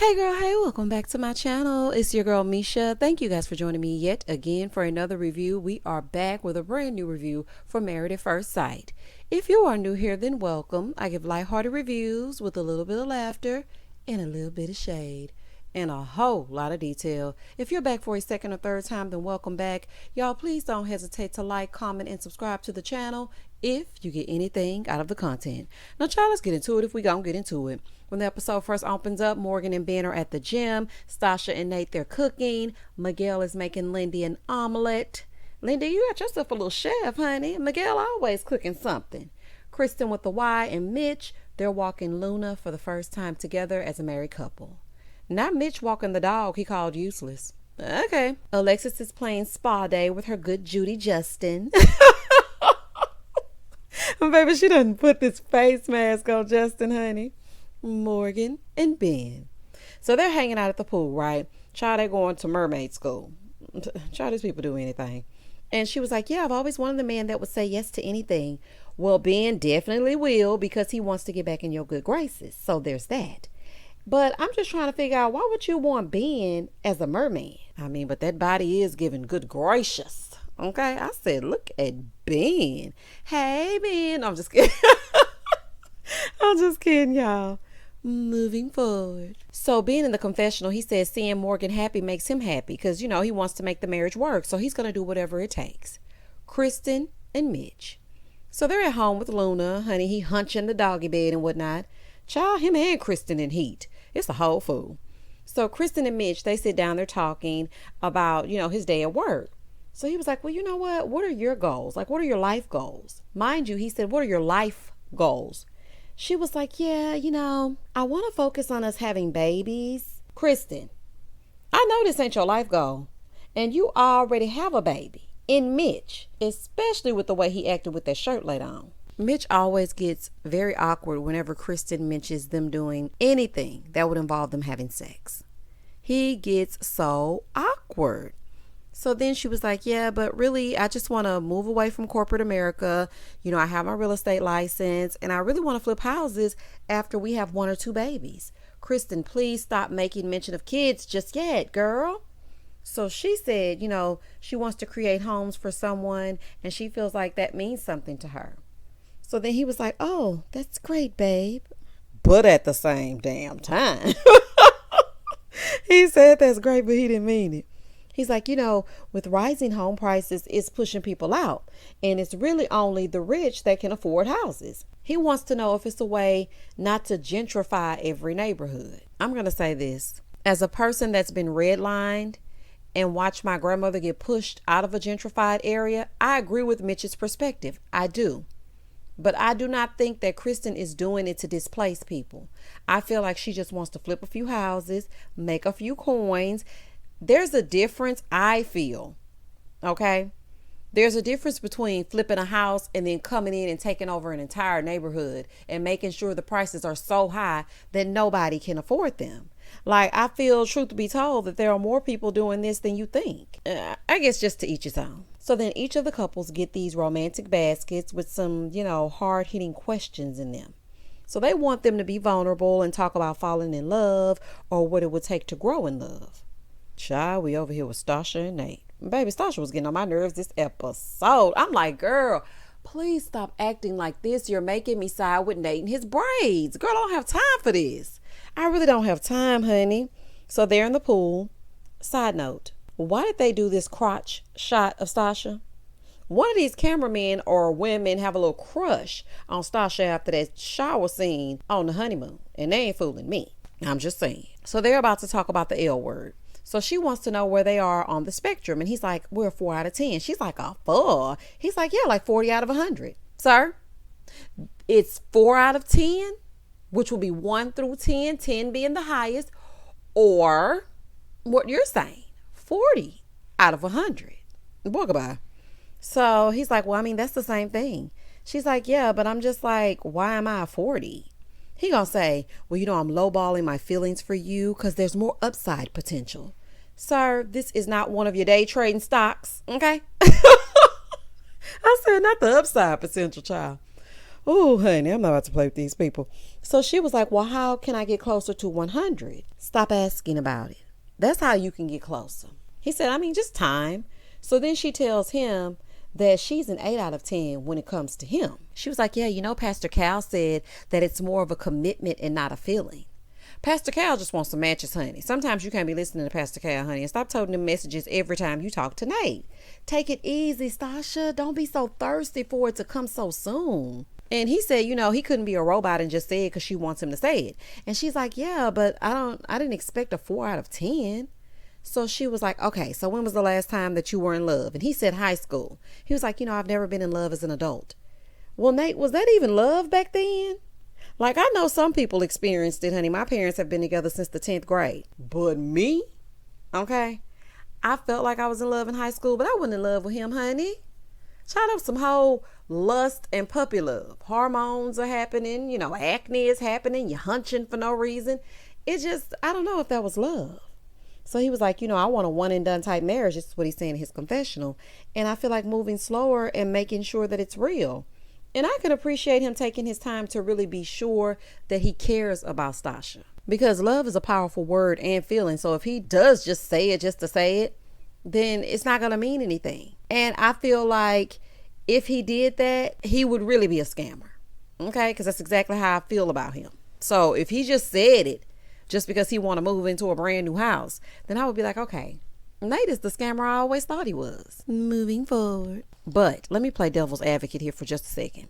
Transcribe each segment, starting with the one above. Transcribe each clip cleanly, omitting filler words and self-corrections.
Hey girl, hey, welcome back to my channel. It's your girl Misha. Thank you guys for joining me yet again for another review. We are back with a brand new review for Married at First Sight. If you are new here, then welcome. I give lighthearted reviews with a little bit of laughter and a little bit of shade and a whole lot of detail. If you're back for a second or third time, then welcome back. Y'all, please don't hesitate to like, comment, and subscribe to the channel if you get anything out of the content. Now, child, let's get into it if we gonna get into it. When the episode first opens up, Morgan and Ben are at the gym. Sasha and Nate, they're cooking. Miguel is making Lindy an omelet. Lindy, you got yourself a little chef, honey. Miguel always cooking something. Kristen with the Y and Mitch, they're walking Luna for the first time together as a married couple. Not Mitch walking the dog he called useless. Okay. Alexis is playing spa day with her good Judy Justin. Baby, she done put this face mask on Justin, honey. Morgan and Ben. So they're hanging out at the pool, right? Child, they're going to mermaid school. Child, these people do anything. And she was like, yeah, I've always wanted a man that would say yes to anything. Well, Ben definitely will because he wants to get back in your good graces. So there's that. But I'm just trying to figure out, why would you want Ben as a merman? I mean, but that body is giving good gracious. Okay, I said, look at Ben. Hey, Ben. I'm just kidding. I'm just kidding, y'all. Moving forward. So being in the confessional, he says seeing Morgan happy makes him happy because, you know, he wants to make the marriage work. So he's going to do whatever it takes. Kristen and Mitch. So they're at home with Luna. Honey, he hunching the doggy bed and whatnot. Child, him and Kristen in heat. It's a whole fool. So Kristen and Mitch, they sit down, they're talking about, you know, his day at work. So he was like, well, you know what? What are your goals? Like, what are your life goals? Mind you, he said, what are your life goals? She was like, yeah, you know, I want to focus on us having babies. Kristen, I know this ain't your life goal, and you already have a baby. In Mitch, especially with the way he acted with that shirt laid on. Mitch always gets very awkward whenever Kristen mentions them doing anything that would involve them having sex. He gets so awkward. So then she was like, yeah, but really, I just want to move away from corporate America. You know, I have my real estate license and I really want to flip houses after we have 1 or 2 babies. Kristen, please stop making mention of kids just yet, girl. So she said, you know, she wants to create homes for someone and she feels like that means something to her. So then he was like, oh, that's great, babe. But at the same damn time, he said that's great, but he didn't mean it. He's like, you know, with rising home prices, it's pushing people out. And it's really only the rich that can afford houses. He wants to know if it's a way not to gentrify every neighborhood. I'm going to say this. As a person that's been redlined and watched my grandmother get pushed out of a gentrified area, I agree with Mitch's perspective. I do. But I do not think that Kristen is doing it to displace people. I feel like she just wants to flip a few houses, make a few coins. There's a difference, I feel, okay? There's a difference between flipping a house and then coming in and taking over an entire neighborhood and making sure the prices are so high that nobody can afford them. Like, I feel, truth to be told, that there are more people doing this than you think. I guess just to each his own. So then each of the couples get these romantic baskets with some, you know, hard-hitting questions in them. So they want them to be vulnerable and talk about falling in love or what it would take to grow in love. Child, we over here with Sasha and Nate. Baby, Sasha was getting on my nerves this episode. I'm like, girl, please stop acting like this. You're making me side with Nate and his braids. Girl, I don't have time for this. I really don't have time, honey. So they're in the pool. Side note, why did they do this crotch shot of Sasha? One of these cameramen or women have a little crush on Sasha after that shower scene on the honeymoon. And they ain't fooling me. I'm just saying. So they're about to talk about the L word. So she wants to know where they are on the spectrum. And he's like, we're 4 out of 10. She's like, a 4? He's like, yeah, like 40 out of 100. Sir, it's 4 out of 10, which will be 1 through 10, 10 being the highest. Or what you're saying, 40 out of 100. Boy, goodbye. So he's like, well, I mean, that's the same thing. She's like, yeah, but I'm just like, why am I a 40? He gonna say, well, you know, I'm lowballing my feelings for you because there's more upside potential. Sir, this is not one of your day trading stocks, okay? I said, not the upside potential, child. Oh, honey, I'm not about to play with these people. So she was like, well, how can I get closer to 100? Stop asking about it. That's how you can get closer. He said, I mean, just time. So then she tells him that she's an 8 out of 10 when it comes to him. She was like, yeah, Pastor Cal said that it's more of a commitment and not a feeling. Pastor Cal just wants some matches, honey. Sometimes you can't be listening to Pastor Cal, honey, and stop toting them messages every time you talk to Nate. Take it easy, Sasha. Don't be so thirsty for it to come so soon. And he said, he couldn't be a robot and just say it because she wants him to say it. And she's like, yeah, but I didn't expect a 4 out of 10. So she was like, okay, so when was the last time that you were in love? And he said high school. He was like, I've never been in love as an adult. Well, Nate, was that even love back then? Like, I know some people experienced it, honey. My parents have been together since the 10th grade. But me? Okay. I felt like I was in love in high school, but I wasn't in love with him, honey. Child, up some whole lust and puppy love. Hormones are happening, acne is happening. You're hunching for no reason. I don't know if that was love. So he was like, I want a one and done type marriage. This is what he's saying in his confessional. And I feel like moving slower and making sure that it's real. And I can appreciate him taking his time to really be sure that he cares about Sasha. Because love is a powerful word and feeling. So if he does just say it just to say it, then it's not going to mean anything. And I feel like if he did that, he would really be a scammer. Okay? Because that's exactly how I feel about him. So if he just said it just because he want to move into a brand new house, then I would be like, okay, Nate is the scammer I always thought he was. Moving forward. But let me play devil's advocate here for just a second.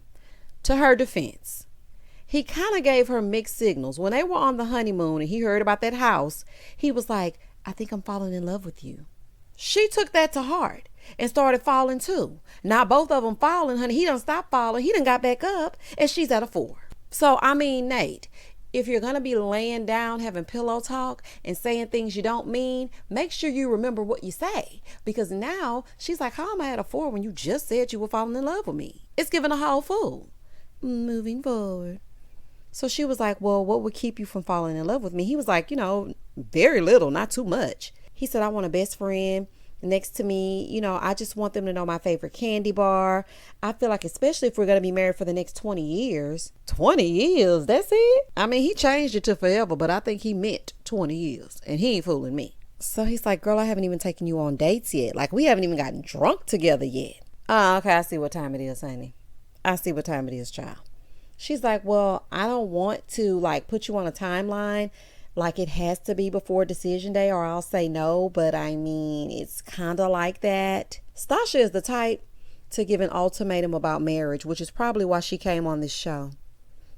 To her defense, he kind of gave her mixed signals. When they were on the honeymoon and he heard about that house, he was like, I think I'm falling in love with you. She took that to heart and started falling too. Now both of them falling, honey. He done stopped falling. He done got back up and she's at a 4. So, I mean, Nate, if you're going to be laying down, having pillow talk and saying things you don't mean, make sure you remember what you say. Because now she's like, how am I at a 4 when you just said you were falling in love with me? It's giving a whole fool. Moving forward. So she was like, well, what would keep you from falling in love with me? He was like, very little, not too much. He said, I want a best friend next to me. I just want them to know my favorite candy bar. I feel like, especially if we're going to be married for the next 20 years. 20 years, that's it? I mean, he changed it to forever, but I think he meant 20 years and he ain't fooling me. So he's like, girl, I haven't even taken you on dates yet. Like, we haven't even gotten drunk together yet. Oh, okay, I see what time it is, honey. I see what time it is, child. She's like, well, I don't want to put you on a timeline. Like it has to be before decision day or I'll say no. But I mean, it's kind of like that. Sasha is the type to give an ultimatum about marriage, which is probably why she came on this show.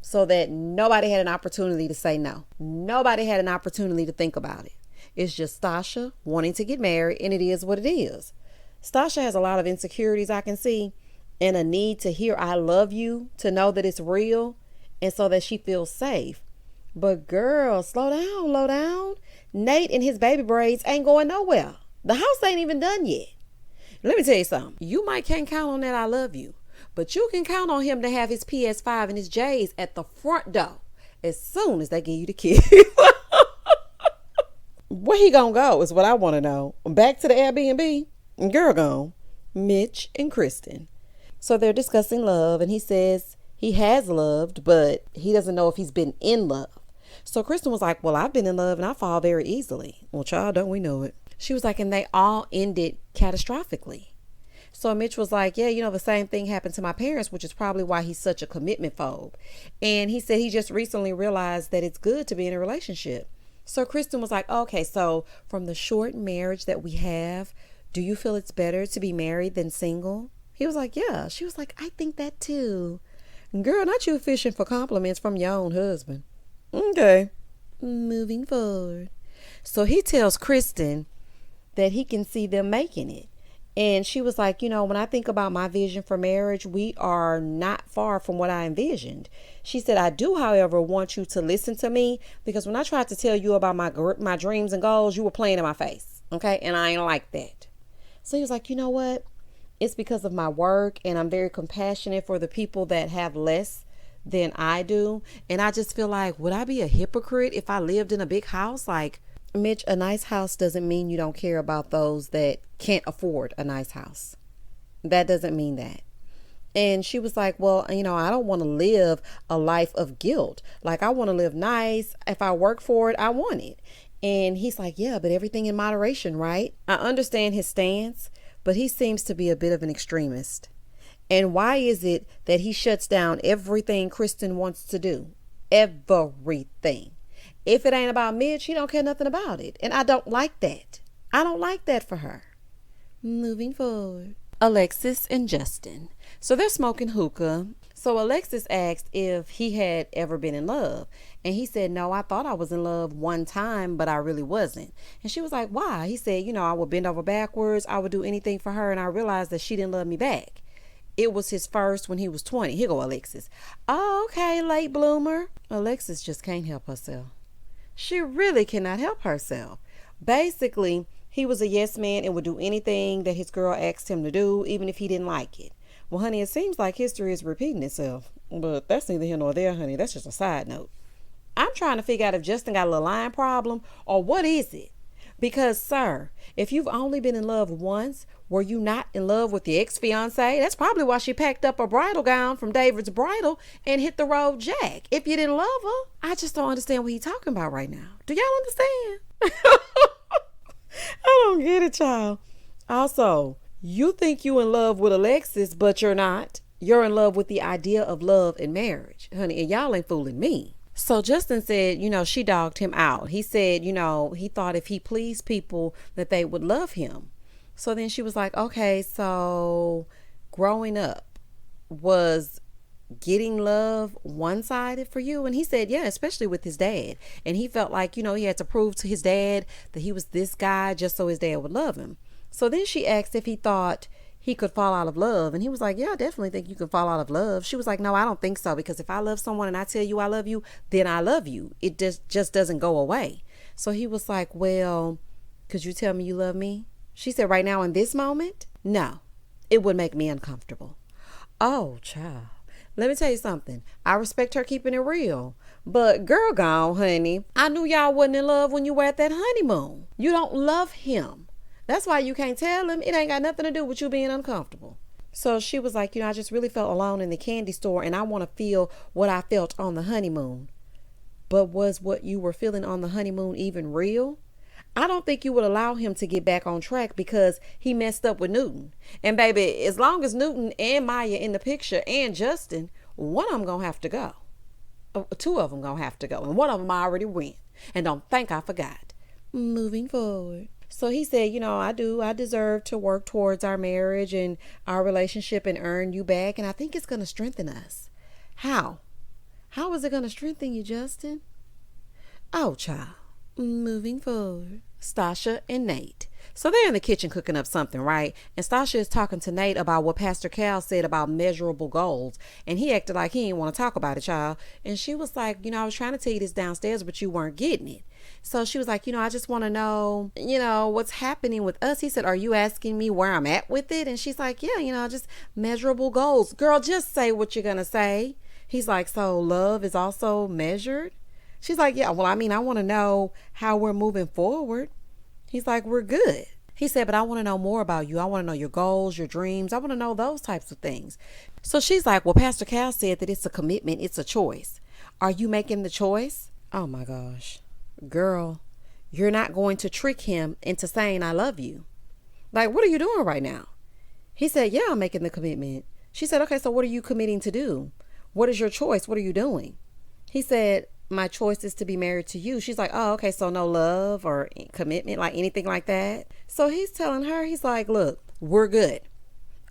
So that nobody had an opportunity to say no. Nobody had an opportunity to think about it. It's just Sasha wanting to get married, and it is what it is. Sasha has a lot of insecurities I can see, and a need to hear I love you, to know that it's real, and so that she feels safe. But girl, slow down, low down. Nate and his baby braids ain't going nowhere. The house ain't even done yet. Let me tell you something. You might can't count on that I love you, but you can count on him to have his PS5 and his J's at the front door as soon as they give you the key. Where he gonna go is what I want to know. Back to the Airbnb? Girl gone. Mitch and Kristen. So they're discussing love, and he says he has loved, but he doesn't know if he's been in love. So Kristen was like, well, I've been in love and I fall very easily. Well, child, don't we know it? She was like, and they all ended catastrophically. So Mitch was like, yeah, the same thing happened to my parents, which is probably why he's such a commitment phobe. And he said he just recently realized that it's good to be in a relationship. So Kristen was like, okay, so from the short marriage that we have, do you feel it's better to be married than single? He was like, yeah. She was like, I think that too. Girl, not you fishing for compliments from your own husband. Okay. Moving forward. So he tells Kristen that he can see them making it. And she was like, when I think about my vision for marriage, we are not far from what I envisioned. She said, I do, however, want you to listen to me, because when I tried to tell you about my dreams and goals, you were playing in my face. Okay. And I ain't like that. So he was like, you know what? It's because of my work, and I'm very compassionate for the people that have less than I do. And I just feel like, would I be a hypocrite if I lived in a big house? Like, Mitch, a nice house doesn't mean you don't care about those that can't afford a nice house. That doesn't mean that. And she was like, well, I don't want to live a life of guilt. Like, I want to live nice. If I work for it, I want it. And he's like, yeah, but everything in moderation, right? I understand his stance, but he seems to be a bit of an extremist. And why is it that he shuts down everything Kristen wants to do? Everything. If it ain't about Mitch, he don't care nothing about it. And I don't like that. I don't like that for her. Moving forward. Alexis and Justin. So they're smoking hookah. So Alexis asked if he had ever been in love. And he said, no, I thought I was in love one time, but I really wasn't. And she was like, why? He said, I would bend over backwards. I would do anything for her. And I realized that she didn't love me back. It was his first when he was 20. Here go Alexis. Oh, okay, late bloomer. Alexis just can't help herself. She really cannot help herself. Basically, he was a yes man and would do anything that his girl asked him to do, even if he didn't like it. Well, honey, it seems like history is repeating itself. But that's neither here nor there, honey. That's just a side note. I'm trying to figure out if Justin got a little line problem or what is it? Because, sir, if you've only been in love once, were you not in love with your ex-fiance? That's probably why she packed up her bridal gown from David's Bridal and hit the road jack. If you didn't love her, I just don't understand what he's talking about right now. Do y'all understand? I don't get it, child. Also, you think you in love with Alexis, but you're not. You're in love with the idea of love and marriage, honey, and y'all ain't fooling me. So Justin said, she dogged him out. He said, he thought if he pleased people that they would love him. So then she was like, okay, so growing up, was getting love one-sided for you? And he said, yeah, especially with his dad. And he felt like, he had to prove to his dad that he was this guy just so his dad would love him. So then she asked if he thought he could fall out of love. And he was like, yeah, I definitely think you can fall out of love. She was like, no, I don't think so. Because if I love someone and I tell you I love you, then I love you. It just doesn't go away. So he was like, well, could you tell me you love me? She said, right now in this moment, no, it would make me uncomfortable. Oh, child. Let me tell you something. I respect her keeping it real. But girl gone, honey. I knew y'all wasn't in love when you were at that honeymoon. You don't love him. That's why you can't tell him. It ain't got nothing to do with you being uncomfortable. So she was like, I just really felt alone in the candy store and I want to feel what I felt on the honeymoon. But was what you were feeling on the honeymoon even real? I don't think you would allow him to get back on track because he messed up with Newton. And baby, as long as Newton and Maya in the picture and Justin, one of them gonna have to go. Two of them gonna have to go. And one of them already went. And don't think I forgot. Moving forward. So he said, I deserve to work towards our marriage and our relationship and earn you back. And I think it's going to strengthen us. How? How is it going to strengthen you, Justin? Oh, child. Moving forward. Sasha and Nate. So they're in the kitchen cooking up something, right? And Sasha is talking to Nate about what Pastor Cal said about measurable goals. And he acted like he didn't want to talk about it, child. And she was like, I was trying to tell you this downstairs, but you weren't getting it. So she was like, I just want to know, what's happening with us. He said, are you asking me where I'm at with it? And she's like, yeah, just measurable goals. Girl, just say what you're going to say. He's like, so love is also measured? She's like, yeah, well, I want to know how we're moving forward. He's like, we're good. He said, but I want to know more about you. I want to know your goals, your dreams. I want to know those types of things. So she's like, well, Pastor Cal said that it's a commitment. It's a choice. Are you making the choice? Oh my gosh. Girl, you're not going to trick him into saying I love you. Like, what are you doing right now? He said, yeah, I'm making the commitment. She said, okay, so what are you committing to do? What is your choice? What are you doing? He said, my choice is to be married to you. She's like, oh, okay, so no love or commitment, like anything like that. So he's telling her, he's like, look, we're good.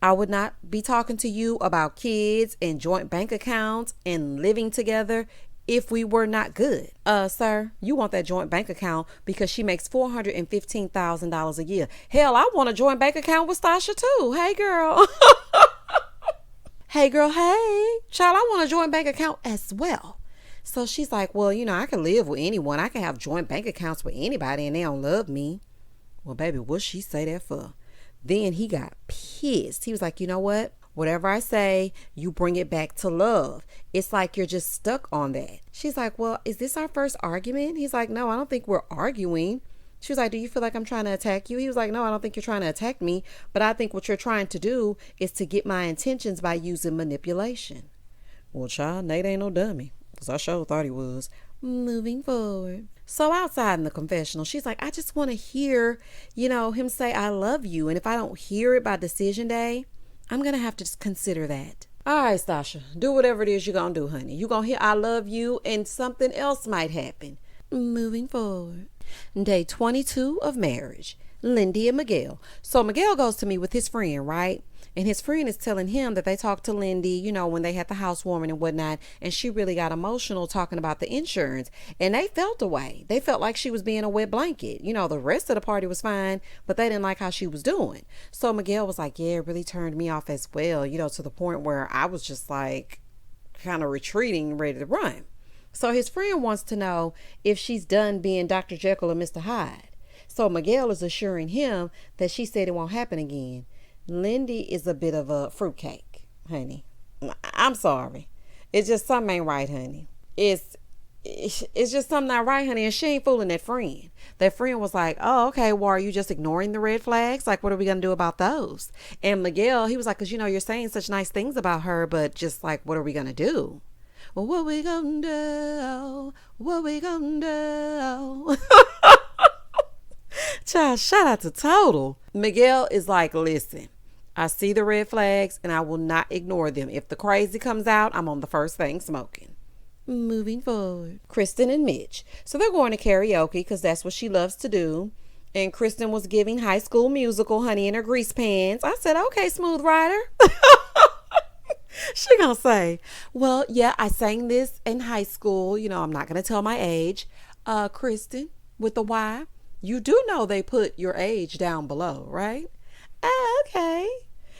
I would not be talking to you about kids and joint bank accounts and living together if we were not good. Sir, you want that joint bank account because she makes $415,000 a year. Hell, I want a joint bank account with Sasha too. Hey, girl. Hey, girl. Hey. Child, I want a joint bank account as well. So she's like, well, I can live with anyone. I can have joint bank accounts with anybody and they don't love me. Well, baby, what she say that for? Then he got pissed. He was like, you know what? Whatever I say, you bring it back to love. It's like you're just stuck on that. She's like, well, is this our first argument? He's like, no, I don't think we're arguing. She was like, do you feel like I'm trying to attack you? He was like, no, I don't think you're trying to attack me. But I think what you're trying to do is to get my intentions by using manipulation. Well, child, Nate ain't no dummy. Because I sure thought he was. Moving forward. So outside in the confessional, she's like, I just want to hear, him say I love you. And if I don't hear it by decision day, I'm going to have to just consider that. All right, Sasha, do whatever it is you're going to do, honey. You're going to hear I love you and something else might happen. Moving forward. Day 22 of marriage. Lindy and Miguel. So Miguel goes to meet with his friend, right? And his friend is telling him that they talked to Lindy, when they had the housewarming and whatnot. And she really got emotional talking about the insurance. And they felt away. They felt like she was being a wet blanket. The rest of the party was fine, but they didn't like how she was doing. So Miguel was like, yeah, it really turned me off as well, to the point where I was just like kind of retreating, ready to run. So his friend wants to know if she's done being Dr. Jekyll and Mr. Hyde. So Miguel is assuring him that she said it won't happen again. Lindy is a bit of a fruitcake, honey. I'm sorry. It's just something ain't right, honey. It's just something not right, honey. And she ain't fooling that friend. That friend was like, oh, okay, well, are you just ignoring the red flags? Like, what are we going to do about those? And Miguel, he was like, because, you're saying such nice things about her, but just like, what are we going to do? Well, what we gonna do? What we gonna do? Child, shout out to Total. Miguel is like, listen, I see the red flags and I will not ignore them. If the crazy comes out, I'm on the first thing smoking. Moving forward. Kristen and Mitch. So they're going to karaoke because that's what she loves to do. And Kristen was giving High School Musical, honey, in her grease pants. I said, okay, smooth rider. She gonna say, well, yeah, I sang this in high school. I'm not gonna tell my age. Kristen, with the Y, you do know they put your age down below, right? Okay.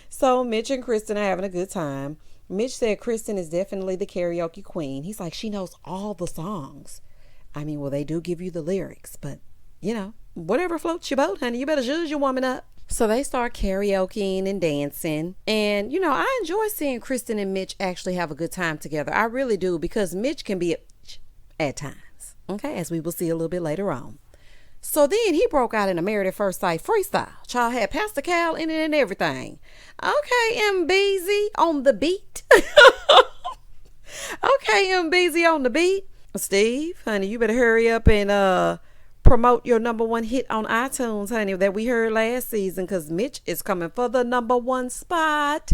So Mitch and Kristen are having a good time. Mitch said Kristen is definitely the karaoke queen. He's like, she knows all the songs. I mean, well, they do give you the lyrics, but whatever floats your boat, honey, you better zhuzh your woman up. So they start karaokeing and dancing. And, I enjoy seeing Kristen and Mitch actually have a good time together. I really do, because Mitch can be at times. Okay, as we will see a little bit later on. So then he broke out in a Married at First Sight freestyle. Child had Pastor Cal in it and everything. Okay, MBZ on the beat. Okay, MBZ on the beat. Steve, honey, you better hurry up and promote your #1 hit on iTunes, honey, that we heard last season, because Mitch is coming for the #1 spot.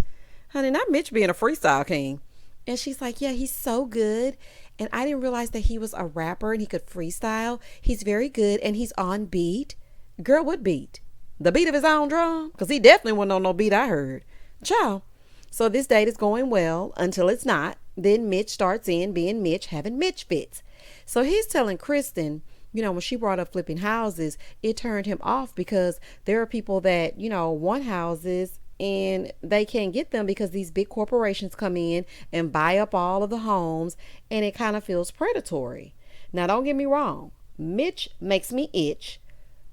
Honey, not Mitch being a freestyle king. And she's like, yeah, he's so good. And I didn't realize that he was a rapper and he could freestyle. He's very good and he's on beat. Girl, what beat? The beat of his own drum? Because he definitely wasn't on no beat I heard. Ciao. So this date is going well until it's not. Then Mitch starts in being Mitch, having Mitch fits. So he's telling Kristen, when she brought up flipping houses, it turned him off because there are people that, want houses and they can't get them because these big corporations come in and buy up all of the homes, and it kind of feels predatory. Now, don't get me wrong. Mitch makes me itch,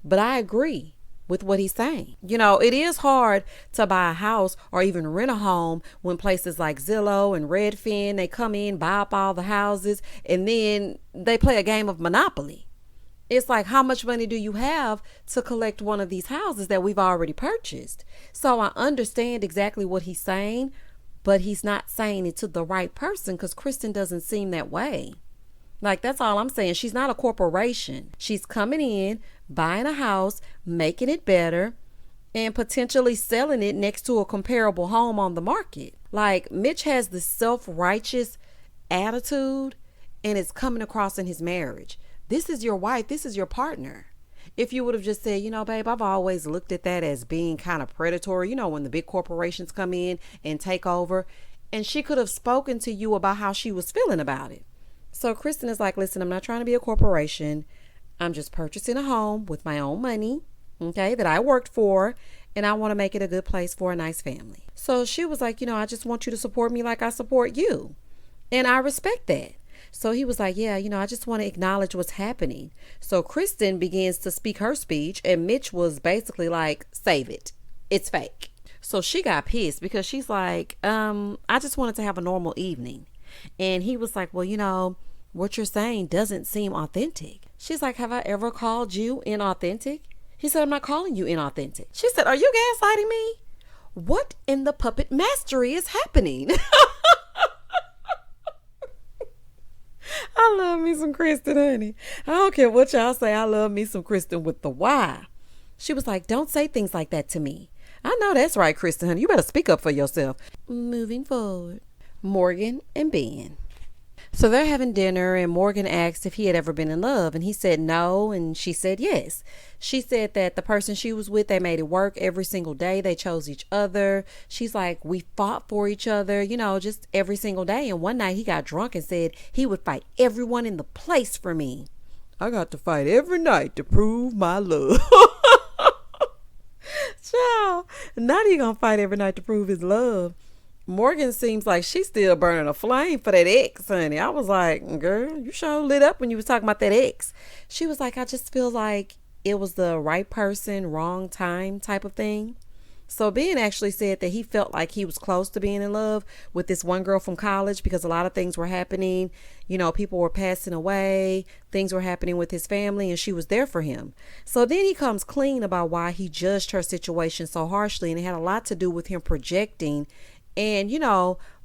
but I agree with what he's saying. It is hard to buy a house or even rent a home when places like Zillow and Redfin, they come in, buy up all the houses, and then they play a game of Monopoly. It's like, how much money do you have to collect one of these houses that we've already purchased? So I understand exactly what he's saying, but he's not saying it to the right person, because Kristen doesn't seem that way. Like, that's all I'm saying. She's not a corporation. She's coming in, buying a house, making it better, and potentially selling it next to a comparable home on the market. Like, Mitch has this self-righteous attitude, and it's coming across in his marriage. This is your wife. This is your partner. If you would have just said, babe, I've always looked at that as being kind of predatory, when the big corporations come in and take over. And she could have spoken to you about how she was feeling about it. So Kristen is like, listen, I'm not trying to be a corporation. I'm just purchasing a home with my own money, okay, that I worked for. And I want to make it a good place for a nice family. So she was like, I just want you to support me like I support you. And I respect that. So he was like, yeah, I just want to acknowledge what's happening. So Kristen begins to speak her speech, and Mitch was basically like, save it. It's fake. So she got pissed because she's like, I just wanted to have a normal evening. And he was like, well, what you're saying doesn't seem authentic. She's like, have I ever called you inauthentic? He said, I'm not calling you inauthentic. She said, are you gaslighting me? What in the puppet mastery is happening? I love me some Kristen, honey. I don't care what y'all say. I love me some Kristen with the Y. She was like, don't say things like that to me. I know that's right, Kristen, honey. You better speak up for yourself. Moving forward. Morgan and Ben. So they're having dinner, and Morgan asked if he had ever been in love, and he said no, and she said yes. She said that the person she was with, they made it work every single day. They chose each other. She's like, we fought for each other, just every single day. And one night he got drunk and said he would fight everyone in the place for me. I got to fight every night to prove my love. Child, not he gonna fight every night to prove his love. Morgan seems like she's still burning a flame for that ex, honey. I was like, girl, you sure lit up when you was talking about that ex. She was like, I just feel like it was the right person, wrong time type of thing. So Ben actually said that he felt like he was close to being in love with this one girl from college because a lot of things were happening. People were passing away. Things were happening with his family, and she was there for him. So then he comes clean about why he judged her situation so harshly, and it had a lot to do with him projecting. And,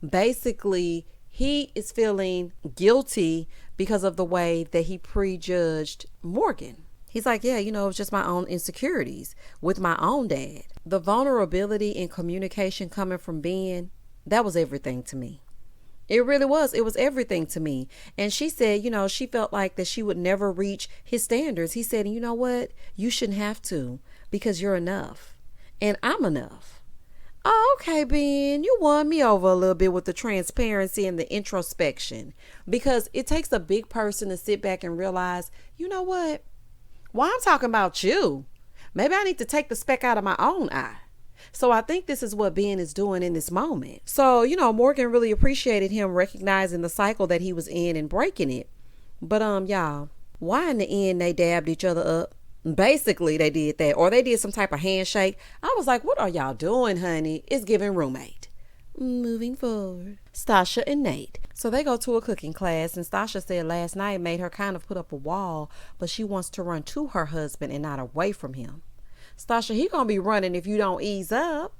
basically he is feeling guilty because of the way that he prejudged Morgan. He's like, yeah, it was just my own insecurities with my own dad. The vulnerability and communication coming from Ben, that was everything to me. It really was. It was everything to me. And she said, she felt like that she would never reach his standards. He said, you know what? You shouldn't have to because you're enough. And I'm enough. Oh, okay, Ben, you won me over a little bit with the transparency and the introspection, because it takes a big person to sit back and realize, you know what? Well, I'm talking about you. Maybe I need to take the speck out of my own eye. So I think this is what Ben is doing in this moment. So, Morgan really appreciated him recognizing the cycle that he was in and breaking it. But, y'all, why in the end they dabbed each other up? Basically, they did that, or they did some type of handshake. I was like, what are y'all doing, honey? It's giving roommate. Moving forward. Sasha and Nate. So they go to a cooking class, and Sasha said last night made her kind of put up a wall, but she wants to run to her husband and not away from him. Sasha, he gonna be running if you don't ease up.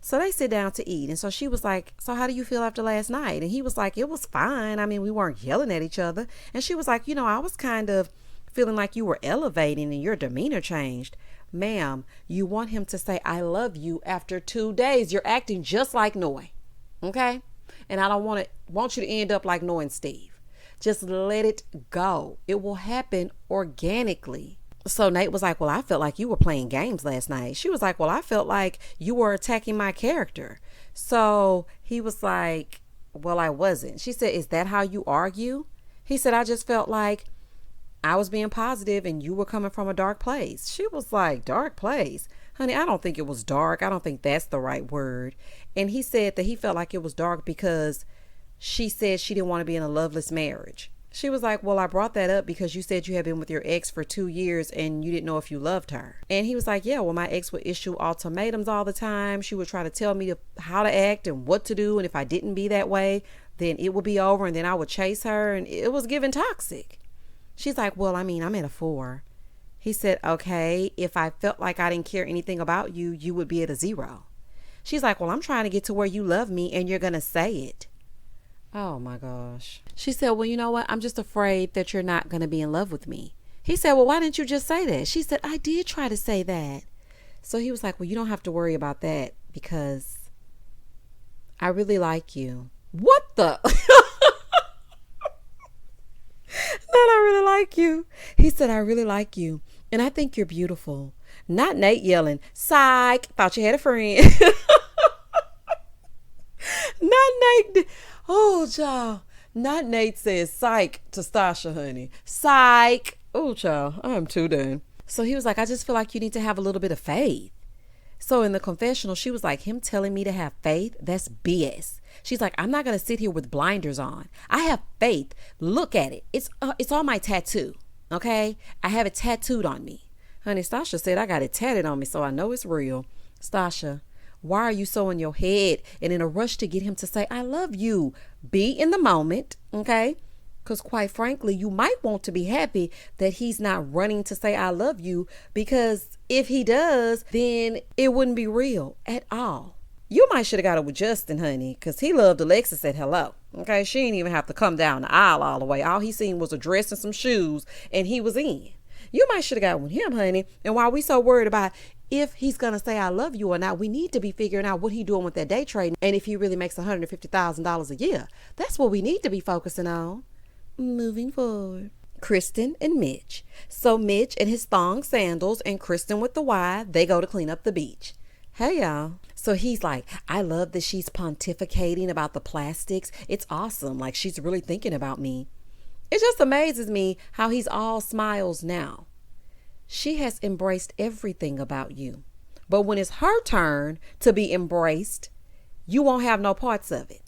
So they sit down to eat, and so she was like, so how do you feel after last night? And he was like, it was fine. I mean, we weren't yelling at each other. And she was like, I was kind of feeling like you were elevating and your demeanor changed. Ma'am, you want him to say, I love you after 2 days. You're acting just like Noy. Okay? And I don't want you to end up like Noy and Steve. Just let it go. It will happen organically. So Nate was like, well, I felt like you were playing games last night. She was like, well, I felt like you were attacking my character. So he was like, well, I wasn't. She said, is that how you argue? He said, I just felt like I was being positive and you were coming from a dark place. She was like, dark place? Honey, I don't think it was dark. I don't think that's the right word. And he said that he felt like it was dark because she said she didn't want to be in a loveless marriage. She was like, well, I brought that up because you said you had been with your ex for 2 years and you didn't know if you loved her. And he was like, yeah, well, my ex would issue ultimatums all the time. She would try to tell me how to act and what to do. And if I didn't be that way, then it would be over and then I would chase her. And it was giving toxic. She's like, well, I mean, I'm at a 4. He said, okay, if I felt like I didn't care anything about you, you would be at a 0. She's like, well, I'm trying to get to where you love me and you're going to say it. Oh my gosh. She said, well, you know what? I'm just afraid that you're not going to be in love with me. He said, well, why didn't you just say that? She said, I did try to say that. So he was like, well, you don't have to worry about that because I really like you. What the? Not I really like you. He said, I really like you. And I think you're beautiful. Not Nate yelling, psych, thought you had a friend. Not Nate. Oh, child. Not Nate says psych to Sasha, honey. Psych. Oh, child. I'm too done. So he was like, I just feel like you need to have a little bit of faith. So in the confessional, she was like, him telling me to have faith, that's BS. She's like, I'm not going to sit here with blinders on. I have faith. Look at it. It's on my tattoo. Okay? I have it tattooed on me. Honey, Sasha said I got it tatted on me, so I know it's real. Sasha, why are you so in your head and in a rush to get him to say, I love you? Be in the moment. Okay? Because quite frankly, you might want to be happy that he's not running to say I love you, because if he does, then it wouldn't be real at all. You might should have got it with Justin, honey, because he loved Alexis at hello. Okay, she didn't even have to come down the aisle all the way. All he seen was a dress and some shoes, and he was in. You might should have got with him, honey. And while we so worried about if he's going to say I love you or not, we need to be figuring out what he doing with that day trading, and if he really makes $150,000 a year. That's what we need to be focusing on. Moving forward. Kristen and Mitch. So Mitch and his thong sandals and Kristen with the Y, they go to clean up the beach. Hey, y'all. So he's like, I love that she's pontificating about the plastics. It's awesome. Like, she's really thinking about me. It just amazes me how he's all smiles now. She has embraced everything about you. But when it's her turn to be embraced, you won't have no parts of it.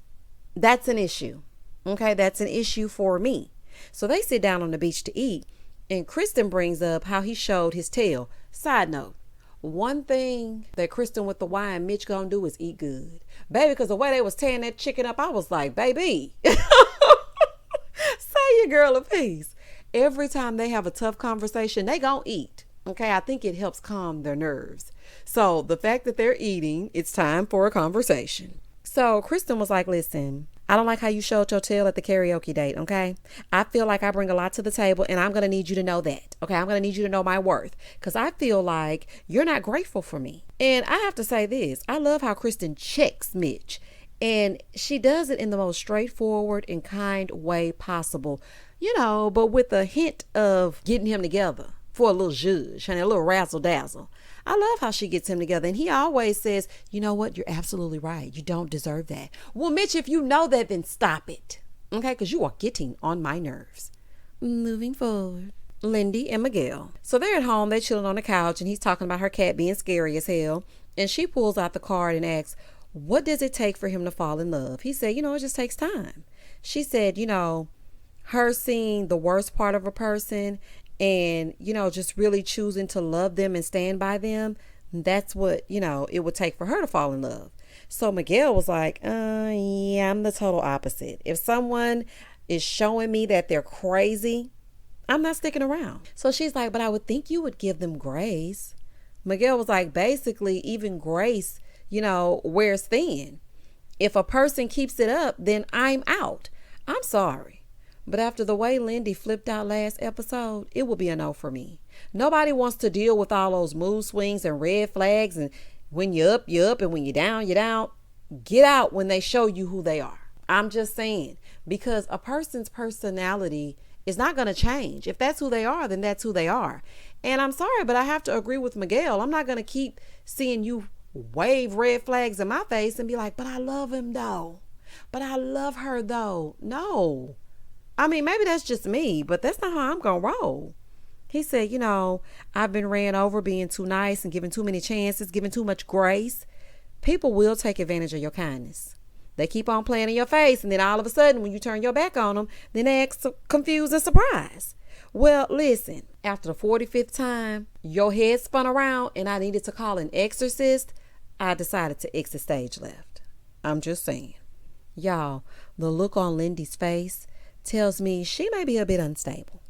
That's an issue. Okay, that's an issue for me. So they sit down on the beach to eat, and Kristen brings up how he showed his tail. Side note, one thing that Kristen with the Y and Mitch gonna do is eat good. Baby, because the way they was tearing that chicken up, I was like, baby, say your girl a piece. Every time they have a tough conversation, they gonna eat. Okay, I think it helps calm their nerves. So the fact that they're eating, it's time for a conversation. So Kristen was like, listen, I don't like how you showed your tail at the karaoke date, okay? I feel like I bring a lot to the table, and I'm going to need you to know that, okay? I'm going to need you to know my worth, because I feel like you're not grateful for me. And I have to say this. I love how Kristen checks Mitch, and she does it in the most straightforward and kind way possible, but with a hint of getting him together for a little zhuzh and a little razzle dazzle. I love how she gets him together. And he always says, you know what? You're absolutely right. You don't deserve that. Well, Mitch, if you know that, then stop it. Okay? Because you are getting on my nerves. Moving forward. Lindy and Miguel. So they're at home. They're chilling on the couch. And he's talking about her cat being scary as hell. And she pulls out the card and asks, what does it take for him to fall in love? He said, it just takes time. She said, her seeing the worst part of a person and, just really choosing to love them and stand by them, that's what, it would take for her to fall in love. So Miguel was like, yeah, I'm the total opposite. If someone is showing me that they're crazy, I'm not sticking around. So she's like, but I would think you would give them grace. Miguel was like, basically, even grace, wears thin. If a person keeps it up, then I'm out. I'm sorry. But after the way Lindy flipped out last episode, it will be a no for me. Nobody wants to deal with all those mood swings and red flags. And when you're up, you're up. And when you're down, you're down. Get out when they show you who they are. I'm just saying, because a person's personality is not going to change. If that's who they are, then that's who they are. And I'm sorry, but I have to agree with Miguel. I'm not going to keep seeing you wave red flags in my face and be like, but I love him though. But I love her though. No. I mean, maybe that's just me, but that's not how I'm going to roll. He said, I've been ran over being too nice and giving too many chances, giving too much grace. People will take advantage of your kindness. They keep on playing in your face, and then all of a sudden, when you turn your back on them, then they act confused and surprised. Well, listen, after the 45th time, your head spun around and I needed to call an exorcist, I decided to exit stage left. I'm just saying. Y'all, the look on Lindy's face tells me she may be a bit unstable.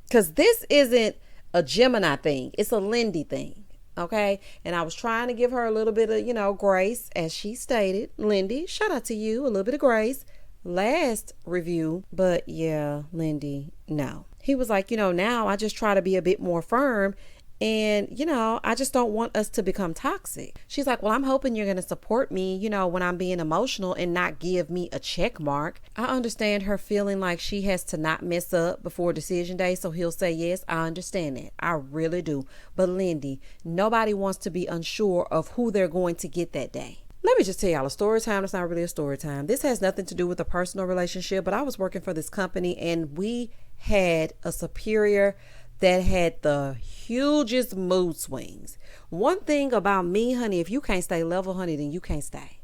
Because this isn't a Gemini thing. It's a Lindy thing. Okay? And I was trying to give her a little bit of, grace, as she stated. Lindy, shout out to you. A little bit of grace. Last review. But yeah, Lindy, no. He was like, now I just try to be a bit more firm. And, I just don't want us to become toxic. She's like, well, I'm hoping you're going to support me, when I'm being emotional and not give me a check mark. I understand her feeling like she has to not mess up before decision day. So he'll say, yes, I understand that. I really do. But Lindy, nobody wants to be unsure of who they're going to get that day. Let me just tell y'all a story time. It's not really a story time. This has nothing to do with a personal relationship, but I was working for this company and we had a superior that had the hugest mood swings. One thing about me, honey, if you can't stay level, honey, then you can't stay.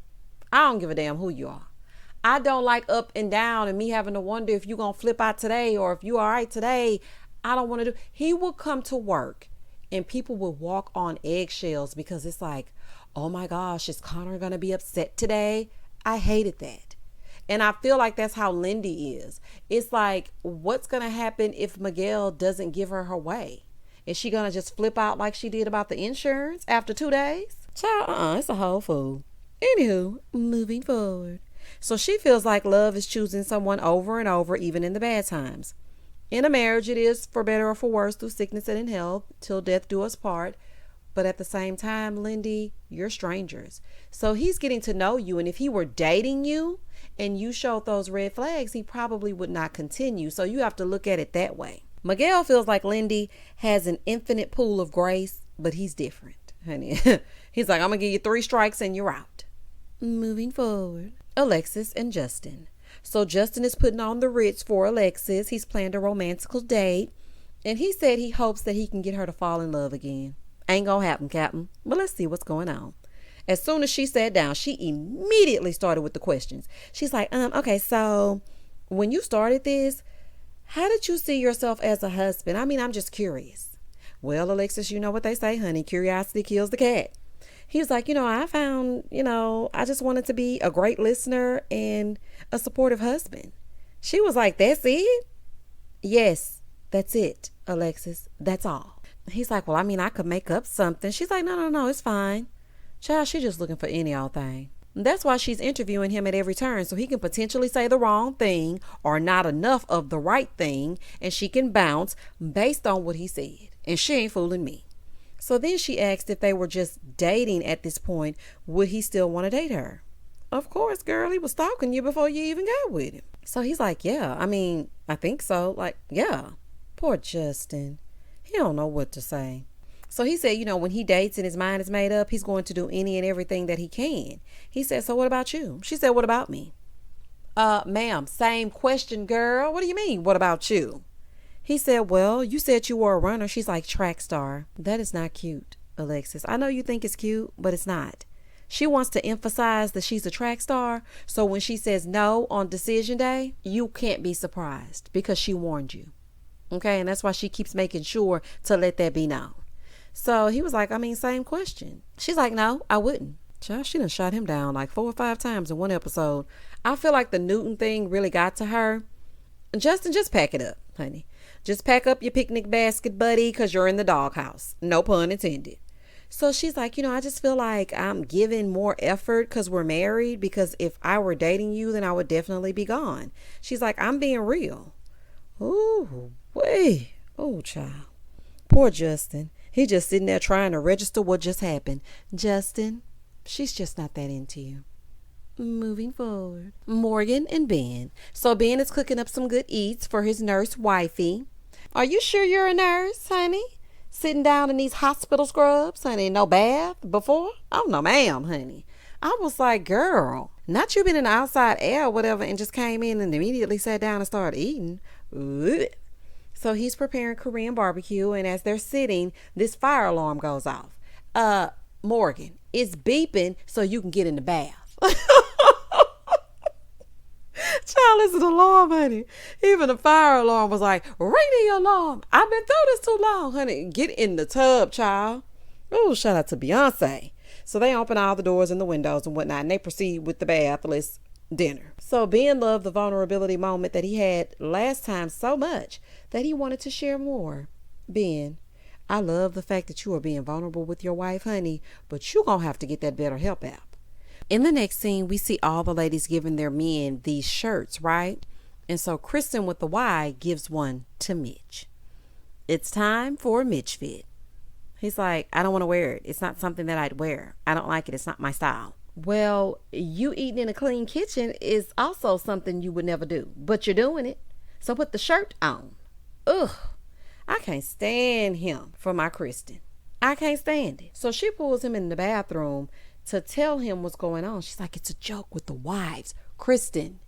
I don't give a damn who you are. I don't like up and down and me having to wonder if you're going to flip out today or if you all right today. I don't want to do. He would come to work and people would walk on eggshells because it's like, oh my gosh, is Connor going to be upset today? I hated that. And I feel like that's how Lindy is. It's like, what's going to happen if Miguel doesn't give her her way? Is she going to just flip out like she did about the insurance after 2 days? Child, it's a whole fool. Anywho, moving forward. So she feels like love is choosing someone over and over, even in the bad times. In a marriage, it is for better or for worse, through sickness and in health, till death do us part. But at the same time, Lindy, you're strangers. So he's getting to know you. And if he were dating you and you showed those red flags, he probably would not continue. So you have to look at it that way. Miguel feels like Lindy has an infinite pool of grace, but he's different, honey. He's like, I'm going to give you 3 strikes and you're out. Moving forward. Alexis and Justin. So Justin is putting on the Ritz for Alexis. He's planned a romantical date. And he said he hopes that he can get her to fall in love again. Ain't gonna happen, Captain. But let's see what's going on. As soon as she sat down, she immediately started with the questions. She's like, okay, so when you started this, how did you see yourself as a husband? I mean, I'm just curious. Well, Alexis, you know what they say, honey. Curiosity kills the cat. He was like, I found, I just wanted to be a great listener and a supportive husband. She was like, that's it? Yes, that's it, Alexis. That's all. He's like, well, I mean, I could make up something. She's like, no, it's fine. Child, she's just looking for any old thing. That's why she's interviewing him at every turn, so he can potentially say the wrong thing or not enough of the right thing, and she can bounce based on what he said. And she ain't fooling me. So then she asked if they were just dating at this point, would he still want to date her? Of course, girl, he was stalking you before you even got with him. So he's like, yeah, I mean, I think so. Like, yeah. Poor Justin. He don't know what to say. So he said, when he dates and his mind is made up, he's going to do any and everything that he can. He said, so what about you? She said, what about me? Ma'am, same question, girl. What do you mean, what about you? He said, well, you said you were a runner. She's like, track star. That is not cute, Alexis. I know you think it's cute, but it's not. She wants to emphasize that she's a track star. So when she says no on decision day, you can't be surprised because she warned you. Okay, and that's why she keeps making sure to let that be known. So he was like, I mean, same question. She's like, no, I wouldn't. Child, she done shot him down like 4 or 5 times in one episode. I feel like the Newton thing really got to her. Justin, just pack it up, honey. Just pack up your picnic basket, buddy, because you're in the doghouse. No pun intended. So she's like, I just feel like I'm giving more effort because we're married, because if I were dating you, then I would definitely be gone. She's like, I'm being real. Ooh, wait. Oh, child. Poor Justin. He just sitting there trying to register what just happened. Justin, she's just not that into you. Moving forward. Morgan and Ben. So Ben is cooking up some good eats for his nurse wifey. Are you sure you're a nurse, honey? Sitting down in these hospital scrubs, honey, no bath before? Oh, no, ma'am, honey. I was like, girl, not you been in the outside air or whatever and just came in and immediately sat down and started eating. Ugh. So he's preparing Korean barbecue, and as they're sitting, this fire alarm goes off. Morgan, it's beeping so you can get in the bath. Child, listen to the alarm, honey. Even the fire alarm was like, ring the alarm. I've been through this too long, honey. Get in the tub, child. Oh, shout out to Beyonce. So they open all the doors and the windows and whatnot, and they proceed with the bathless dinner. So Ben loved the vulnerability moment that he had last time so much that he wanted to share more. Ben, I love the fact that you are being vulnerable with your wife, honey, but you're going to have to get that BetterHelp app. In the next scene, we see all the ladies giving their men these shirts, right? And so Kristen with the Y gives one to Mitch. It's time for a Mitch fit. He's like, I don't want to wear it. It's not something that I'd wear. I don't like it. It's not my style. Well, you eating in a clean kitchen is also something you would never do, but you're doing it. So put the shirt on. Ugh, I can't stand him for my Kristen. I can't stand it. So she pulls him in the bathroom to tell him what's going on. She's like, it's a joke with the wives. Kristen,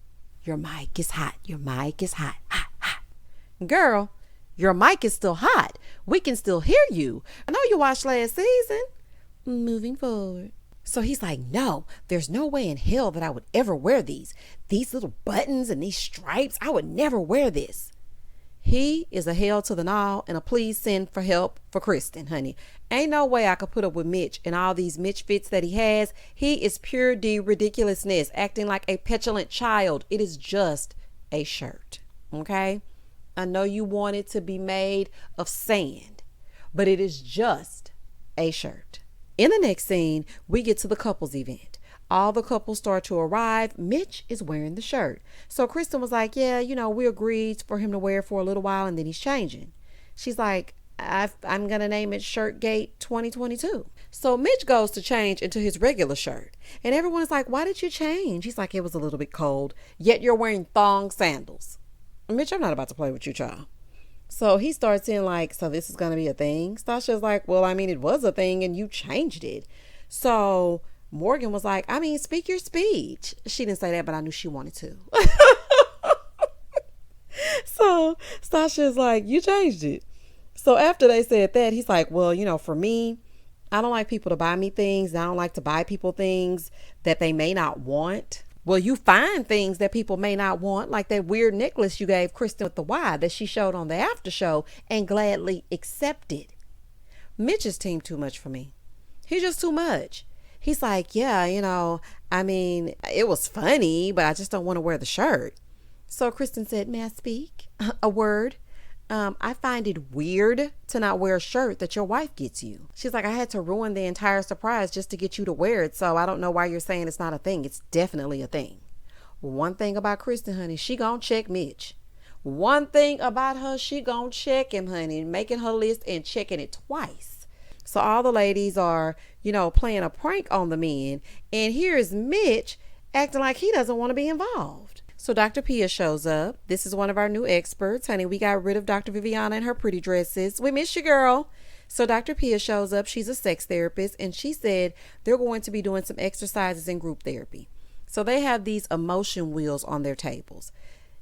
your mic is hot. Your mic is hot. Hot, hot. Girl, your mic is still hot. We can still hear you. I know you watched last season. Moving forward. So he's like, no, there's no way in hell that I would ever wear these little buttons and these stripes. I would never wear this. He is a hell to the gnaw and a please send for help for Kristen, honey. Ain't no way I could put up with Mitch and all these Mitch fits that he has. He is pure D ridiculousness, acting like a petulant child. It is just a shirt, okay? I know you want it to be made of sand, but it is just a shirt. In the next scene, we get to the couples event. All the couples start to arrive. Mitch is wearing the shirt. So Kristen was like, yeah, we agreed for him to wear it for a little while and then he's changing. She's like, I'm going to name it Shirtgate 2022. So Mitch goes to change into his regular shirt. And everyone is like, why did you change? He's like, it was a little bit cold. Yet you're wearing thong sandals. Mitch, I'm not about to play with you, child. So he starts in like, so this is going to be a thing? Sasha's like, well, I mean, it was a thing and you changed it. So Morgan was like, I mean, speak your speech. She didn't say that, but I knew she wanted to. So Sasha's like, you changed it. So after they said that, he's like, well, for me, I don't like people to buy me things. I don't like to buy people things that they may not want. Well, you find things that people may not want, like that weird necklace you gave Kristen with the Y that she showed on the after show and gladly accepted. Mitch is team too much for me. He's just too much. He's like, yeah, I mean, it was funny, but I just don't want to wear the shirt. So Kristen said, may I speak? A word? I find it weird to not wear a shirt that your wife gets you. She's like, I had to ruin the entire surprise just to get you to wear it. So I don't know why you're saying it's not a thing. It's definitely a thing. One thing about Kristen, honey, she gonna check Mitch. One thing about her, she gonna check him, honey, making her list and checking it twice. So all the ladies are, playing a prank on the men. And here's Mitch acting like he doesn't want to be involved. So Dr. Pia shows up. This is one of our new experts. Honey, we got rid of Dr. Viviana and her pretty dresses. We miss you, girl. So Dr. Pia shows up. She's a sex therapist. And she said they're going to be doing some exercises in group therapy. So they have these emotion wheels on their tables.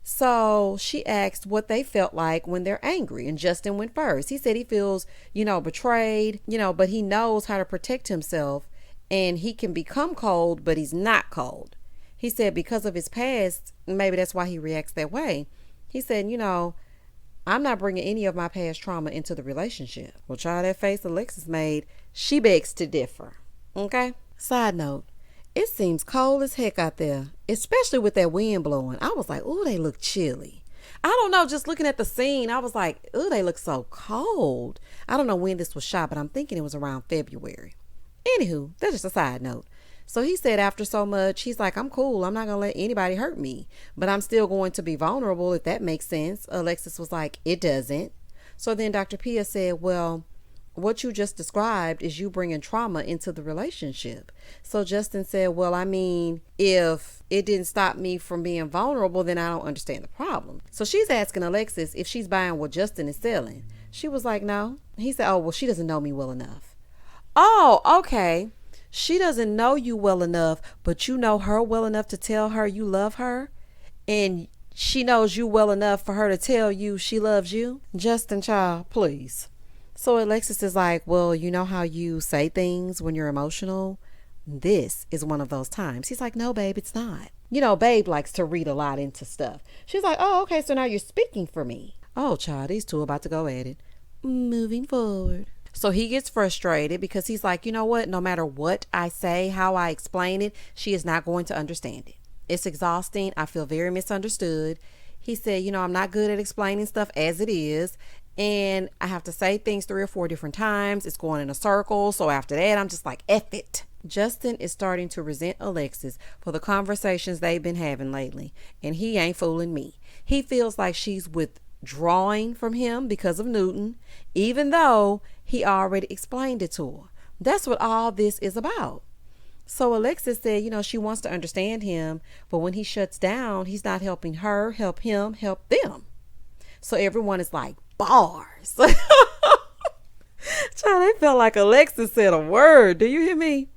So she asked what they felt like when they're angry. And Justin went first. He said he feels, betrayed, but he knows how to protect himself. And he can become cold, but he's not cold. He said because of his past, maybe that's why he reacts that way. He said, I'm not bringing any of my past trauma into the relationship. Well, child, that face Alexis made, she begs to differ. Okay? Side note, it seems cold as heck out there, especially with that wind blowing. I was like, ooh, they look chilly. I don't know, just looking at the scene, I was like, ooh, they look so cold. I don't know when this was shot, but I'm thinking it was around February. Anywho, that's just a side note. So he said after so much, he's like, I'm cool. I'm not going to let anybody hurt me, but I'm still going to be vulnerable, if that makes sense. Alexis was like, it doesn't. So then Dr. Pia said, well, what you just described is you bringing trauma into the relationship. So Justin said, well, I mean, if it didn't stop me from being vulnerable, then I don't understand the problem. So she's asking Alexis if she's buying what Justin is selling. She was like, no. He said, oh, well, she doesn't know me well enough. Oh, okay. She doesn't know you well enough, but you know her well enough to tell her you love her. And she knows you well enough for her to tell you she loves you. Justin, child, please. So Alexis is like, well, you know how you say things when you're emotional? This is one of those times. He's like, no, babe, it's not. Babe likes to read a lot into stuff. She's like, oh, okay, so now you're speaking for me. Oh, child, these two are about to go at it. Moving forward. So he gets frustrated because he's like, you know what? No matter what I say, how I explain it, she is not going to understand it. It's exhausting. I feel very misunderstood. He said, I'm not good at explaining stuff as it is. And I have to say things 3 or 4 different times. It's going in a circle. So after that, I'm just like, F it. Justin is starting to resent Alexis for the conversations they've been having lately. And he ain't fooling me. He feels like she's withdrawing from him because of Newton, even though he already explained it to her. That's what all this is about. So Alexis said, she wants to understand him, but when he shuts down, he's not helping her, help him, help them. So everyone is like, bars. Child, they felt like Alexis said a word. Do you hear me?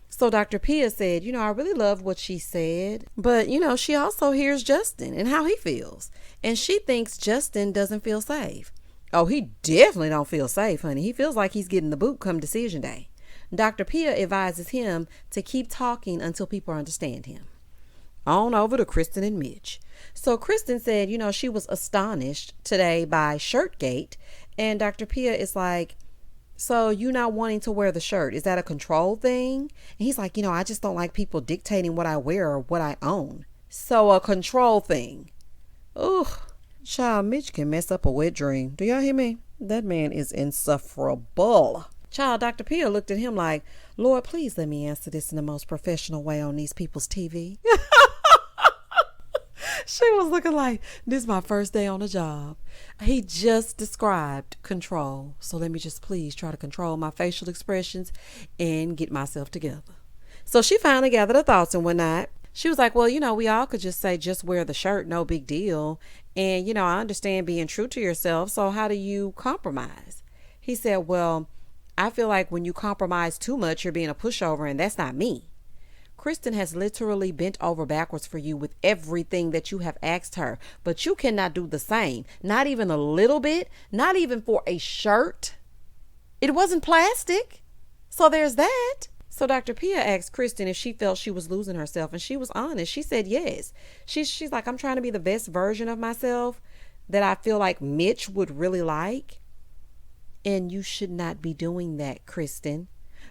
So Dr. Pia said, I really love what she said, but, she also hears Justin and how he feels. And she thinks Justin doesn't feel safe. Oh, he definitely don't feel safe, honey. He feels like he's getting the boot come decision day. Dr. Pia advises him to keep talking until people understand him. On over to Kristen and Mitch. So Kristen said, she was astonished today by Shirtgate. And Dr. Pia is like, so you not wanting to wear the shirt, is that a control thing? And he's like, I just don't like people dictating what I wear or what I own. So a control thing. Ugh. Child, Mitch can mess up a wet dream. Do y'all hear me? That man is insufferable. Child, Dr. Pia looked at him like, Lord, please let me answer this in the most professional way on these people's TV. She was looking like, this is my first day on the job. He just described control. So let me just please try to control my facial expressions and get myself together. So she finally gathered her thoughts and whatnot. She was like, well, we all could just say, just wear the shirt. No big deal. And, I understand being true to yourself. So how do you compromise? He said, well, I feel like when you compromise too much, you're being a pushover, and that's not me. Kristen has literally bent over backwards for you with everything that you have asked her, but you cannot do the same. Not even a little bit, not even for a shirt. It wasn't plastic. So there's that. So Dr. Pia asked Kristen if she felt she was losing herself, and she was honest. She said yes. She's like, I'm trying to be the best version of myself that I feel like Mitch would really like. And you should not be doing that, Kristen.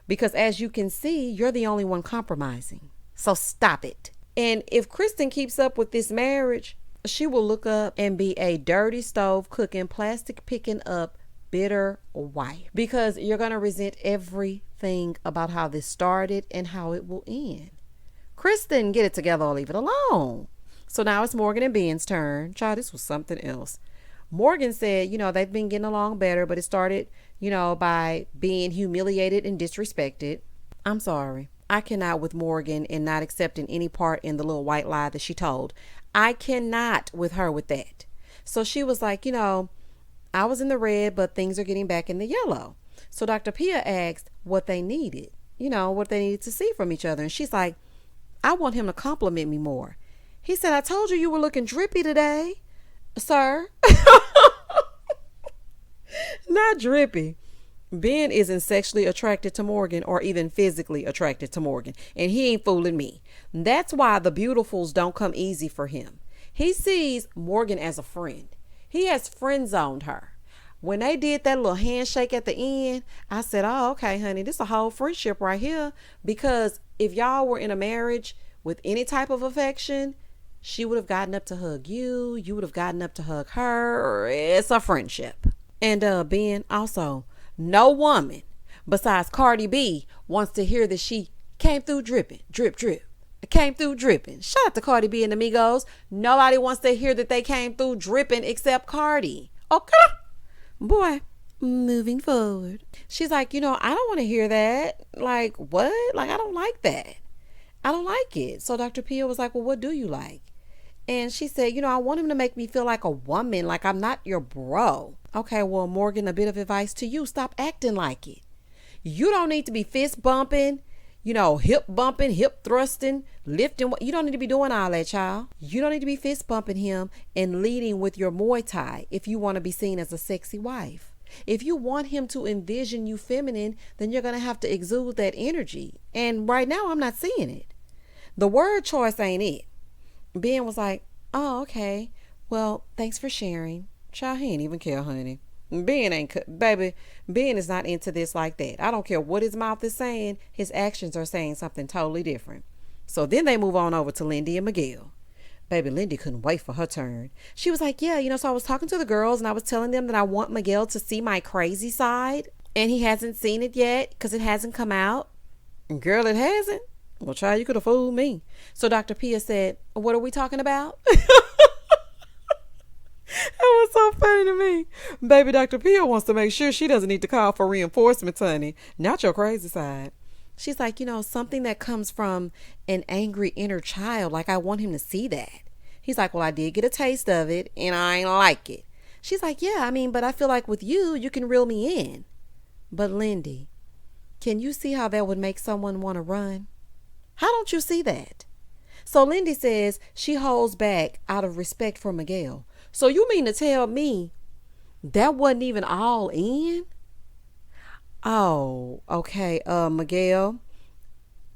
Because as you can see, you're the only one compromising. So stop it. And if Kristen keeps up with this marriage, she will look up and be a dirty stove cooking, plastic picking up, bitter wife. Because you're going to resent everything about how this started and how it will end. Kristen, get it together or leave it alone. So now it's Morgan and Ben's turn. Child, this was something else. Morgan said, they've been getting along better, but it started, by being humiliated and disrespected. I'm sorry. I cannot with Morgan and not accepting any part in the little white lie that she told. I cannot with her with that. So she was like, I was in the red, but things are getting back in the yellow. So Dr. Pia asked what they needed, what they needed to see from each other. And she's like, I want him to compliment me more. He said, I told you were looking drippy today, sir. Not drippy. Ben isn't sexually attracted to Morgan or even physically attracted to Morgan, and he ain't fooling me. That's why the beautifuls don't come easy for him. He sees Morgan as a friend. He has friend zoned her. When they did that little handshake at the end, I said, oh, okay, honey, this is a whole friendship right here. Because if y'all were in a marriage with any type of affection, she would have gotten up to hug you. You would have gotten up to hug her. It's a friendship. And Ben, also, no woman besides Cardi B wants to hear that she came through dripping, drip, drip. Came through dripping. Shout out to Cardi B and the Migos. Nobody wants to hear that they came through dripping except Cardi. Okay? Boy, moving forward. She's like, I don't want to hear that. Like, what? Like, I don't like that. I don't like it. So Dr. Pia was like, well, what do you like? And she said, I want him to make me feel like a woman, like I'm not your bro. Okay, well, Morgan, a bit of advice to you. Stop acting like it. You don't need to be fist bumping, hip bumping, hip thrusting, lifting. You don't need to be doing all that, child. You don't need to be fist bumping him and leading with your Muay Thai if you want to be seen as a sexy wife. If you want him to envision you feminine, then you're going to have to exude that energy. And right now, I'm not seeing it. The word choice ain't it. Ben was like, oh, okay. Well, thanks for sharing. Child, he ain't even care, honey. Ben is not into this like that. I don't care what his mouth is saying. His actions are saying something totally different. So then they move on over to Lindy and Miguel. Baby, Lindy couldn't wait for her turn. She was like, yeah, so I was talking to the girls and I was telling them that I want Miguel to see my crazy side. And he hasn't seen it yet because it hasn't come out. Girl, it hasn't? Well, child, you could have fooled me. So Dr. Pia said, what are we talking about? That was so funny to me. Baby, Dr. Pia wants to make sure she doesn't need to call for reinforcements, honey. Not your crazy side. She's like, something that comes from an angry inner child. Like, I want him to see that. He's like, well, I did get a taste of it and I ain't like it. She's like, yeah, but I feel like with you can reel me in. But Lindy, can you see how that would make someone want to run? How don't you see that? So Lindy says she holds back out of respect for Miguel. So you mean to tell me that wasn't even all in? Oh, okay, Miguel.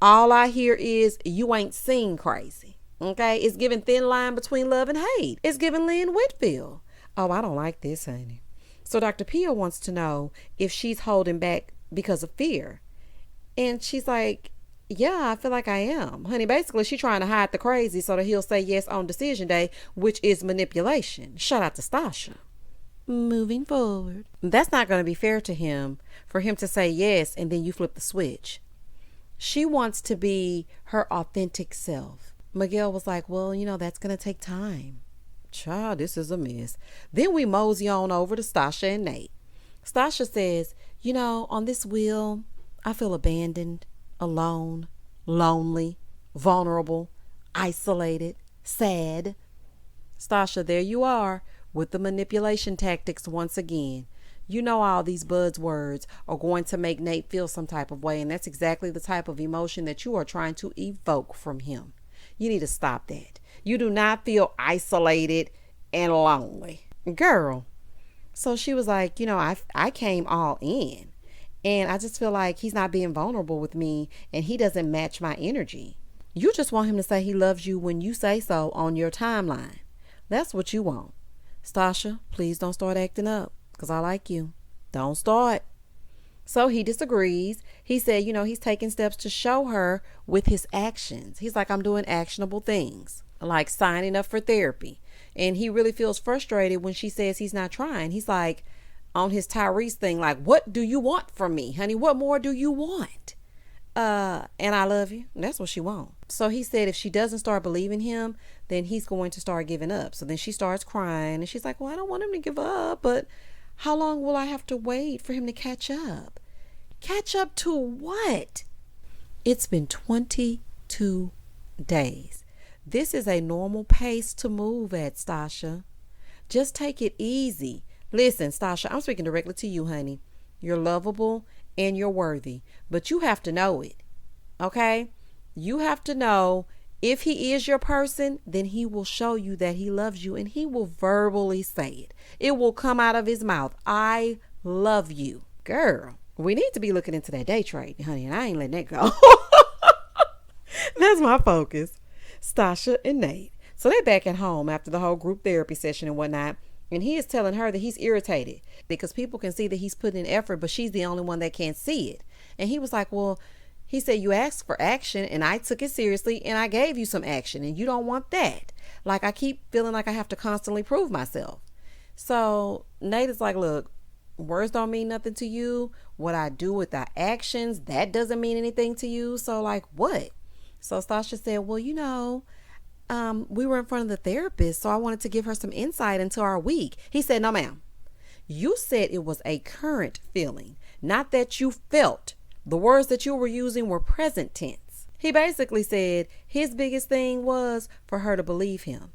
All I hear is you ain't seen crazy. Okay, it's giving thin line between love and hate. It's giving Lynn Whitfield. Oh, I don't like this, honey. So Dr. Pia wants to know if she's holding back because of fear. And she's like, yeah, I feel like I am. Honey, basically, she's trying to hide the crazy so that he'll say yes on decision day, which is manipulation. Shout out to Sasha. Moving forward. That's not going to be fair to him for him to say yes and then you flip the switch. She wants to be her authentic self. Miguel was like, well, that's going to take time. Child, this is a mess. Then we mosey on over to Sasha and Nate. Sasha says, on this wheel, I feel abandoned, alone, lonely, vulnerable, isolated, sad. Sasha, there you are with the manipulation tactics once again. All these buzzwords are going to make Nate feel some type of way, and that's exactly the type of emotion that you are trying to evoke from him. You need to stop that. You do not feel isolated and lonely. Girl. So she was like, I came all in, and I just feel like he's not being vulnerable with me, and he doesn't match my energy. You just want him to say he loves you when you say so on your timeline. That's what you want. Sasha, please don't start acting up, because I like you. Don't start. So he disagrees. He said, he's taking steps to show her with his actions. He's like, I'm doing actionable things, like signing up for therapy. And he really feels frustrated when she says he's not trying. He's like on his Tyrese thing, like, what do you want from me, honey? What more do you want? And I love you. That's what she wants. So he said if she doesn't start believing him, then he's going to start giving up. So then she starts crying and she's like, well, I don't want him to give up, but how long will I have to wait for him to catch up? Catch up to what? It's been 22 days. This is a normal pace to move at, Sasha. Just take it easy. Listen, Sasha, I'm speaking directly to you, honey. You're lovable and you're worthy, but you have to know it. Okay? You have to know if he is your person, then he will show you that he loves you, and he will verbally say it. It will come out of his mouth. I love you. Girl, we need to be looking into that day trade, honey, and I ain't letting that go. That's my focus. Sasha and Nate. So they're back at home after the whole group therapy session and whatnot. And he is telling her that he's irritated because people can see that he's putting in effort, but she's the only one that can't see it. And he was like, well, he said, you asked for action and I took it seriously and I gave you some action and you don't want that. Like, I keep feeling like I have to constantly prove myself. So Nate is like, look, words don't mean nothing to you. What I do with the actions, that doesn't mean anything to you. So like, what? So Sasha said, well, we were in front of the therapist, so I wanted to give her some insight into our week. He said, no, ma'am. You said it was a current feeling, not that you felt. The words that you were using were present tense. He basically said his biggest thing was for her to believe him.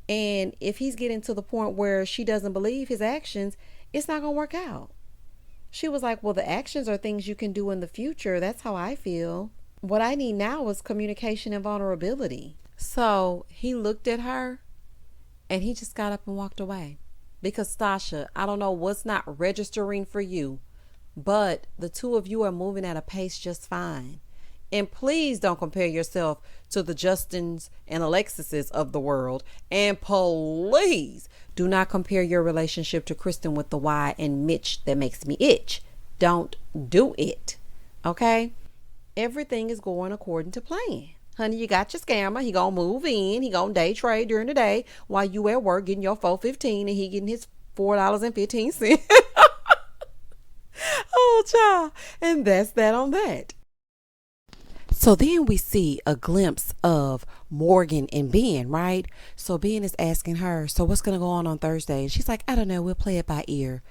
And if he's getting to the point where she doesn't believe his actions, it's not going to work out. She was like, well, the actions are things you can do in the future. That's how I feel. What I need now is communication and vulnerability. So he looked at her and he just got up and walked away. Because Sasha, I don't know what's not registering for you, but the two of you are moving at a pace just fine. And please don't compare yourself to the Justins and Alexises of the world. And please do not compare your relationship to Kristen with the Y and Mitch that makes me itch. Don't do it. Okay? Everything is going according to plan. Honey, you got your scammer. He gonna move in. He gonna day trade during the day while you at work getting your $4.15 and he getting his $4.15. Oh, child. And that's that on that. So then we see a glimpse of Morgan and Ben, right? So Ben is asking her, so what's going to go on Thursday? And she's like, I don't know. We'll play it by ear.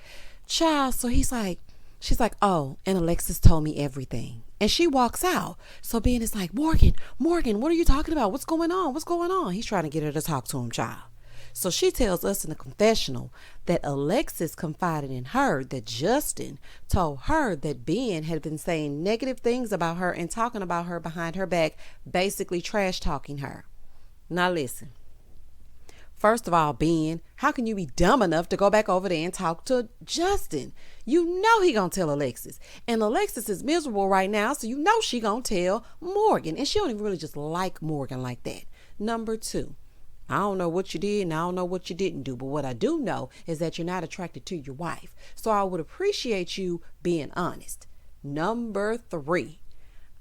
Child. So she's like, oh, and Alexis told me everything. And she walks out. So Ben is like, Morgan, what are you talking about? What's going on? He's trying to get her to talk to him, child. So she tells us in the confessional that Alexis confided in her that Justin told her that Ben had been saying negative things about her and talking about her behind her back, basically trash talking her. Now listen. First of all, Ben, how can you be dumb enough to go back over there and talk to Justin? You know he gonna tell Alexis. And Alexis is miserable right now, so you know she gonna tell Morgan. And she don't even really just like Morgan like that. Number 2, I don't know what you did and I don't know what you didn't do, but what I do know is that you're not attracted to your wife. So I would appreciate you being honest. Number 3,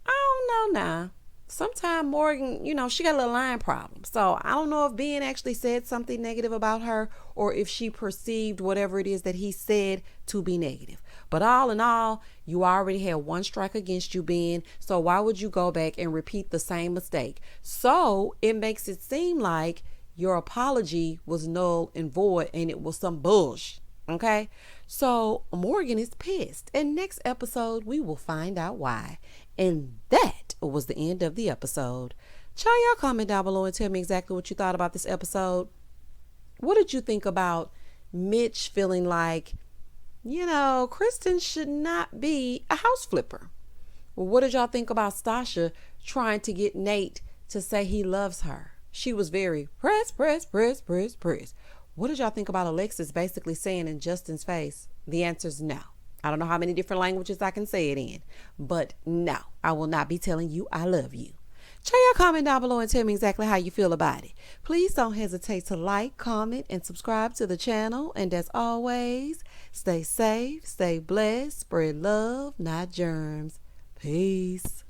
I don't know now. Sometimes Morgan, she got a little line problem. So I don't know if Ben actually said something negative about her or if she perceived whatever it is that he said to be negative. But all in all, you already had 1 strike against you, Ben. So why would you go back and repeat the same mistake? So it makes it seem like your apology was null and void and it was some bullshit. Okay, so Morgan is pissed, and next episode we will find out why. And that was the end of the episode. Y'all comment down below and tell me exactly what you thought about this episode. What did you think about Mitch feeling like, Kristen should not be a house flipper? Well, what did y'all think about Sasha trying to get Nate to say he loves her? She was very press. What did y'all think about Alexis basically saying in Justin's face? The answer is no. I don't know how many different languages I can say it in, but no, I will not be telling you I love you. Y'all comment down below and tell me exactly how you feel about it. Please don't hesitate to like, comment, and subscribe to the channel. And as always, stay safe, stay blessed, spread love, not germs. Peace.